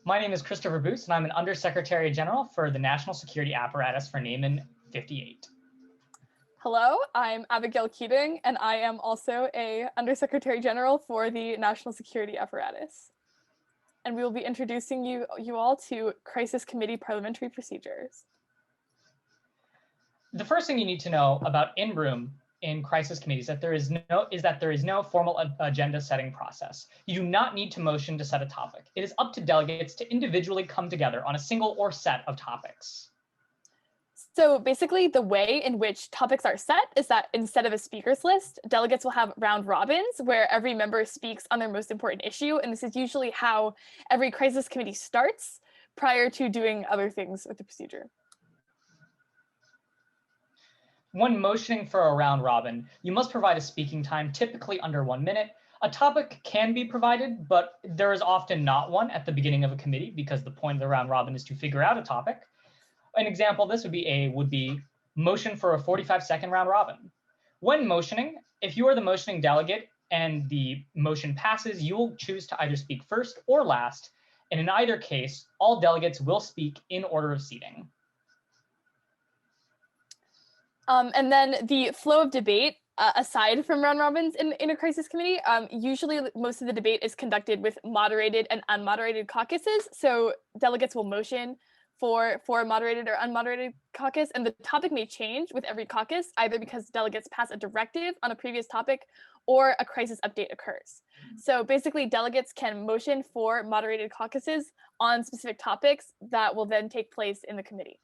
My name is Christopher Boos, and I'm an Undersecretary General for the National Security Apparatus for NAIMUN 58. Hello, I'm Abigail Keating, and I am also a Undersecretary General for the National Security Apparatus. And we will be introducing you all to Crisis Committee Parliamentary Procedures. The first thing you need to know about in-room in crisis committees is that there is no formal agenda setting process. You do not need to motion to set a topic. It is up to delegates to individually come together on a single or set of topics. So basically, the way in which topics are set is that instead of a speakers list, delegates will have round robins where every member speaks on their most important issue. And this is usually how every crisis committee starts prior to doing other things with the procedure. When motioning for a round robin, you must provide a speaking time, typically under 1 minute. A topic can be provided, but there is often not one at the beginning of a committee because the point of the round robin is to figure out a topic. An example of this would be motion for a 45-second round robin. When motioning, if you are the motioning delegate and the motion passes, you will choose to either speak first or last. And in either case, all delegates will speak in order of seating. And then the flow of debate, aside from round robins in a crisis committee, usually most of the debate is conducted with moderated and unmoderated caucuses. So delegates will motion for a moderated or unmoderated caucus, and the topic may change with every caucus, either because delegates pass a directive on a previous topic or a crisis update occurs. So basically, delegates can motion for moderated caucuses on specific topics that will then take place in the committee.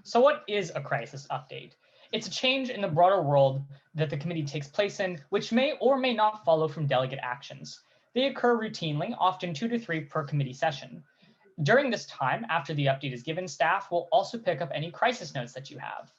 So what is a crisis update? It's a change in the broader world that the committee takes place in, which may or may not follow from delegate actions. They occur routinely, often 2 to 3 per committee session. During this time, after the update is given, staff will also pick up any crisis notes that you have.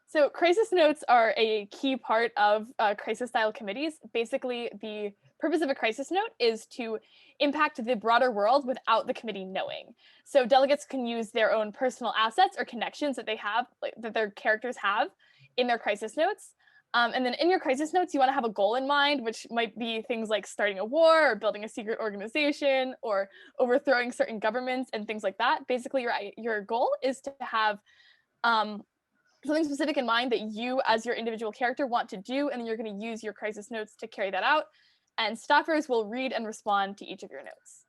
So crisis notes are a key part of crisis-style committees. Basically, the purpose of a crisis note is to impact the broader world without the committee knowing. So delegates can use their own personal assets or connections that they have, that their characters have in their crisis notes. And then in your crisis notes, you want to have a goal in mind, which might be things like starting a war or building a secret organization or overthrowing certain governments and things like that. Basically, your goal is to have something specific in mind that you as your individual character want to do, and then you're going to use your crisis notes to carry that out. And staffers will read and respond to each of your notes.